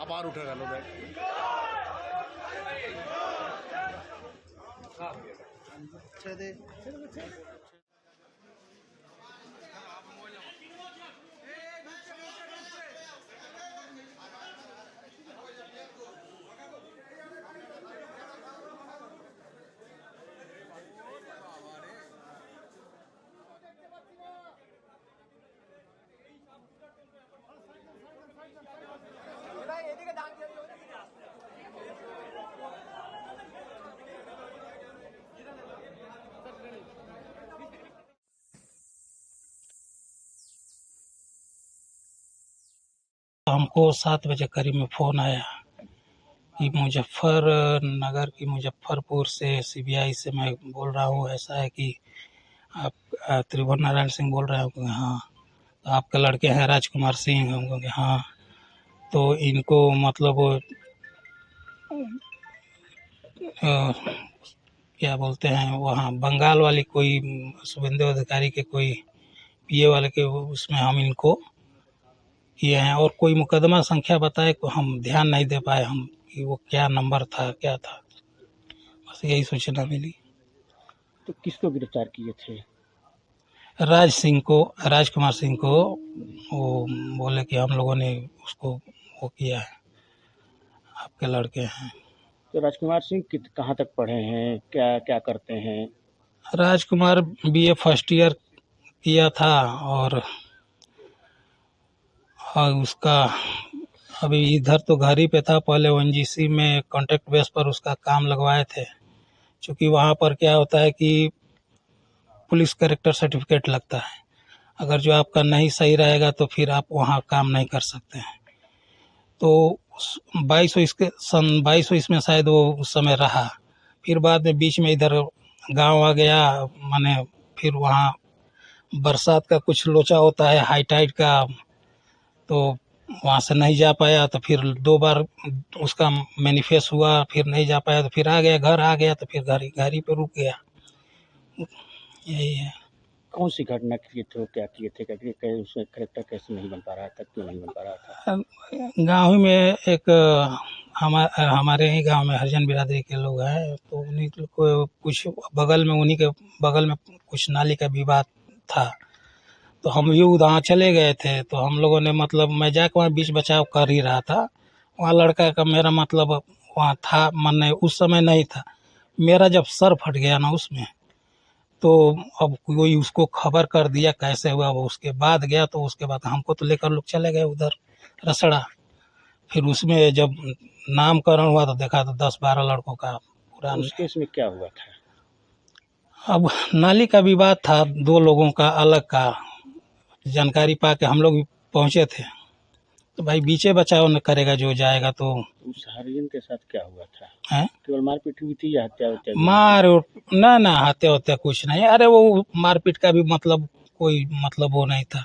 अपार उठेगा लो बैठ। हमको 7 बजे करीब में फ़ोन आया कि मुजफ्फरनगर की मुजफ्फरपुर से सीबीआई से मैं बोल रहा हूँ। ऐसा है कि आप त्रिभुवन नारायण सिंह बोल रहे हो? हाँ। तो आपके लड़के हैं राजकुमार सिंह? हम कहेंगे हाँ। तो इनको मतलब क्या बोलते हैं, वहाँ बंगाल वाली कोई शुभेंदु अधिकारी के कोई पीए वाले के उसमें हम इनको किए हैं, और कोई मुकदमा संख्या बताए तो हम ध्यान नहीं दे पाए हम कि वो क्या नंबर था, क्या था। बस यही सूचना मिली। तो किसको गिरफ्तार किए थे? राजकुमार सिंह को। वो बोले कि हम लोगों ने उसको वो किया है, आपके लड़के हैं। तो राजकुमार सिंह कहाँ तक पढ़े हैं, क्या क्या करते हैं? राजकुमार बीए फर्स्ट ईयर किया था, और उसका अभी इधर तो घर ही पे था। पहले ओएनजीसी में कॉन्ट्रैक्ट बेस पर उसका काम लगवाए थे। क्योंकि वहाँ पर क्या होता है कि पुलिस कैरेक्टर सर्टिफिकेट लगता है, अगर जो आपका नहीं सही रहेगा तो फिर आप वहाँ काम नहीं कर सकते हैं। तो 2200 में शायद वो उस समय रहा। फिर बाद में बीच में इधर गांव आ गया, माने फिर वहाँ बरसात का कुछ लोचा होता है, हाई टाइड का, तो वहाँ से नहीं जा पाया। तो फिर 2 बार उसका मैनिफेस्ट हुआ, फिर नहीं जा पाया, तो फिर आ गया, घर आ गया, तो फिर घर ही पे रुक गया। यही है। कौन सी घटना किए थे, वो क्या किए थे, क्या उसमें करेक्टर कैसे नहीं बन पा रहा था, क्यों नहीं बन पा रहा था? गाँव में एक हमारे ही गांव में हरिजन बिरादरी के लोग हैं, तो उन्हीं को कुछ उन्हीं के बगल में कुछ नाली का विवाद था। तो हम भी वहाँ चले गए थे। तो हम लोगों ने मतलब मैं जाकर वहाँ बीच बचाव कर ही रहा था। वहाँ लड़का का मेरा मतलब वहाँ था, मैंने उस समय नहीं था। मेरा जब सर फट गया ना उसमें, तो अब कोई उसको खबर कर दिया कैसे हुआ, वो उसके बाद गया। तो उसके बाद हमको तो लेकर लोग चले गए उधर रसड़ा। फिर उसमें जब नामकरण हुआ तो देखा तो 10-12 लड़कों का पूरा। उस केस में क्या हुआ था? अब नाली का विवाद था, 2 लोगों का अलग का। जानकारी पा के हम लोग भी पहुंचे थे। तो भाई बीचे बचाव न करेगा जो जाएगा। तो उस हरिजन के साथ क्या हुआ था? है केवल मारपीट हुई थी या हत्या होत्या? ना हत्या होत्या कुछ नहीं। अरे वो मारपीट का भी मतलब कोई मतलब वो नहीं था,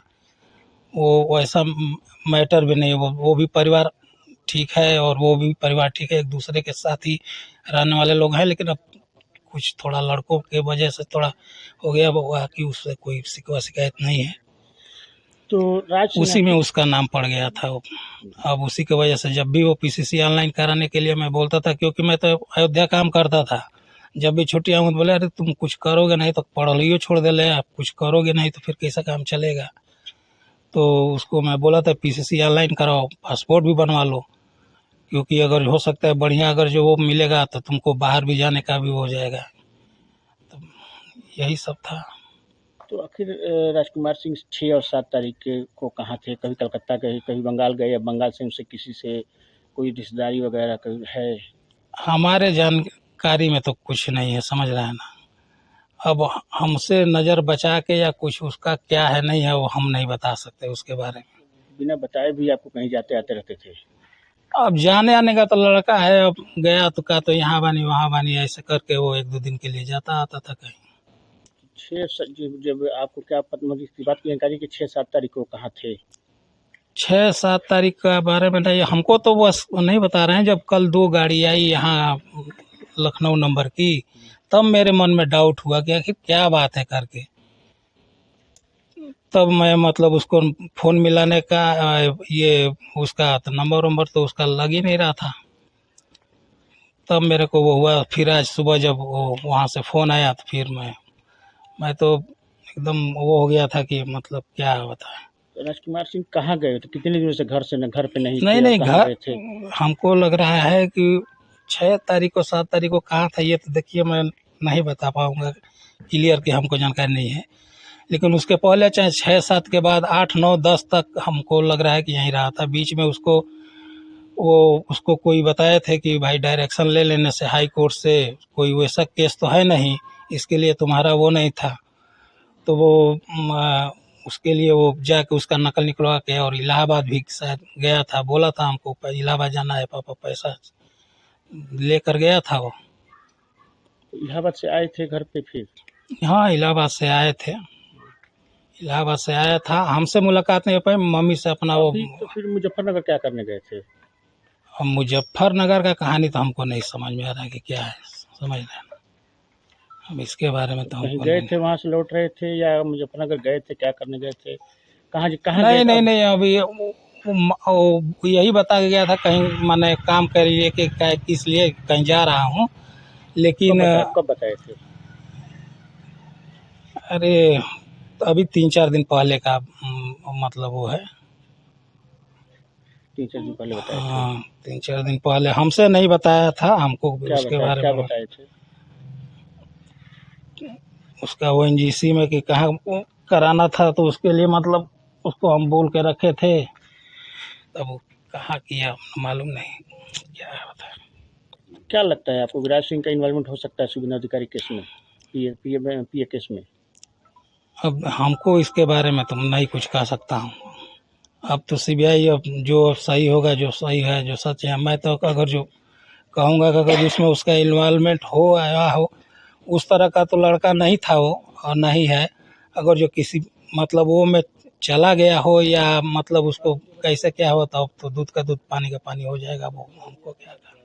वो ऐसा मैटर भी नहीं। वो भी परिवार ठीक है और वो भी परिवार ठीक है, एक दूसरे के साथ ही रहने वाले लोग हैं। लेकिन अब कुछ थोड़ा लड़कों के वजह से थोड़ा हो गया, बाकी उससे कोई शिकवा शिकायत नहीं है। तो उसी में उसका नाम पड़ गया था। अब उसी की वजह से जब भी वो पीसीसी ऑनलाइन कराने के लिए मैं बोलता था, क्योंकि मैं तो अयोध्या काम करता था, जब भी छुट्टियां हुई तो बोले अरे तुम कुछ करोगे नहीं तो पढ़ाइयो छोड़ दे ले, आप कुछ करोगे नहीं तो फिर कैसा काम चलेगा। तो उसको मैं बोला था पीसीसी ऑनलाइन कराओ, पासपोर्ट भी बनवा लो, क्योंकि अगर हो सकता है बढ़िया अगर जो वो मिलेगा तो तुमको बाहर भी जाने का भी हो जाएगा। तो यही सब था। तो आखिर राजकुमार सिंह 6 और 7 तारीख को कहाँ थे? कभी कलकत्ता गए, कभी बंगाल गए, या बंगाल से उनसे किसी से कोई रिश्तेदारी वगैरह कभी है? हमारे जानकारी में तो कुछ नहीं है, समझ रहे हैं ना। अब हमसे नज़र बचा के या कुछ उसका क्या है नहीं है वो हम नहीं बता सकते उसके बारे में। बिना बताए भी आपको कहीं जाते आते रहते थे? अब जाने आने का तो लड़का है, अब गया तो का तो यहाँ बानी वहाँ बानी ऐसे करके वो 1-2 दिन के लिए जाता आता था कहीं। जब आपको क्या मतलब इसकी बात की जानकारी कि 6-7 तारीख को कहाँ थे? 6-7 तारीख का बारे में नहीं, हमको तो बस नहीं बता रहे हैं। जब कल 2 गाड़ी आई यहाँ लखनऊ नंबर की, तब मेरे मन में डाउट हुआ कि आखिर क्या बात है करके। तब मैं मतलब उसको फ़ोन मिलाने का ये उसका तो नंबर वंबर तो उसका लग ही नहीं रहा था। तब मेरे को वो हुआ, फिर आज सुबह जब वो वहाँ से फ़ोन आया तो फिर मैं तो एकदम वो हो गया था कि मतलब क्या बताएं। तो राजकुमार सिंह कहाँ गए थे? कितने दिनों से घर पे नहीं नहीं थे और नहीं, कहाँ घर गए थे? हमको लग रहा है कि 6 तारीख को 7 तारीख को कहाँ था, ये तो देखिए मैं नहीं बता पाऊंगा क्लियर, कि हमको जानकारी नहीं है। लेकिन उसके पहले चाहे 6-7 के बाद 8-9-10 तक हमको लग रहा है कि यहीं रहा था। बीच में उसको कोई बताए थे कि भाई डायरेक्शन ले लेने से हाई कोर्ट से कोई वैसा केस तो है नहीं, इसके लिए तुम्हारा वो नहीं था। तो वो उसके लिए वो जाके उसका नकल निकलवा के और इलाहाबाद भी शायद गया था, बोला था हमको इलाहाबाद जाना है पापा, पैसा लेकर गया था वो। तो इलाहाबाद से आए थे घर पे फिर? हाँ, इलाहाबाद से आए थे, इलाहाबाद से आया था, हमसे मुलाकात नहीं हो पाई, मम्मी से अपना वो। अभी तो फिर मुजफ्फरनगर क्या करने गए थे? अब मुजफ्फरनगर का कहानी तो हमको नहीं समझ में आ रहा है कि क्या है, समझ रहे हैं ना, अब इसके बारे में तो कहीं हमको गए नहीं। थे वहां से लौट रहे थे या मुजफ्फरनगर गए थे, क्या करने गए थे? कहाँ गए नहीं थे नहीं अब? नहीं, अभी वो यही बता के गया था कहीं मैंने काम कर लिए कि किस लिए कहीं जा रहा हूँ, लेकिन कब बताए थे? अरे अभी 3-4 दिन पहले का मतलब वो है। 3-4 दिन पहले बताए थे? हाँ, 3-4 दिन पहले हमसे नहीं बताया था, हमको उसके बारे क्या में बताए थे? उसका ओएनजीसी में कि कहाँ वो कराना था, तो उसके लिए मतलब उसको हम बोल के रखे थे, तब वो कहाँ किया मालूम नहीं क्या है बता। क्या लगता है आपको, विराज सिंह का इन्वॉल्वमेंट हो सकता है शुभेंदु अधिकारी केस में, पीए केस में? अब हमको इसके बारे में तो नहीं कुछ कह सकता हूँ। अब तो सीबीआई, अब जो सही होगा, जो सही है, जो सच है, मैं तो अगर जो कहूँगा कि अगर इसमें उसका इन्वॉल्वमेंट हो आया हो, उस तरह का तो लड़का नहीं था वो, और नहीं है। अगर जो किसी मतलब वो में चला गया हो या मतलब उसको कैसे क्या हो, तब तो दूध का दूध पानी का पानी हो जाएगा, वो हमको क्या करना।